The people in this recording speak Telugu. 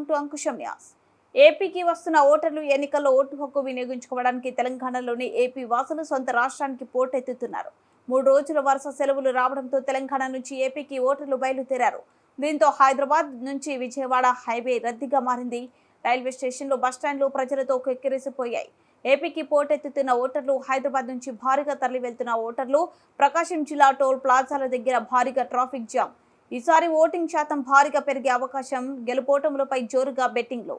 Welcome to Ankusam news. ఏపీకి వస్తున్న ఓటర్లు ఎన్నికల్లో ఓటు హక్కు వినియోగించుకోవడానికి తెలంగాణలోని ఏపీ వాసులు సొంత రాష్ట్రానికి పోటెత్తుతున్నారు. 3 రోజుల వరుస సెలవులు రావడంతో తెలంగాణ నుంచి ఏపీకి ఓటర్లు బయలుదేరారు. దీంతో హైదరాబాద్ నుంచి విజయవాడ హైవే రద్దీగా మారింది. రైల్వే స్టేషన్లు, బస్టాండ్లు ప్రజలతో కిక్కిరిసిపోయాయి. ఏపీకి పోటెత్తుతున్న ఓటర్లు, హైదరాబాద్ నుంచి భారీగా తరలి వెళ్తున్న ఓటర్లు, ప్రకాశం జిల్లా టోల్ ప్లాజాల దగ్గర భారీగా ట్రాఫిక్ జామ్. ఈసారి ఓటింగ్ శాతం భారీగా పెరిగే అవకాశం. గెలుపోటములపై జోరుగా బెట్టింగ్లు.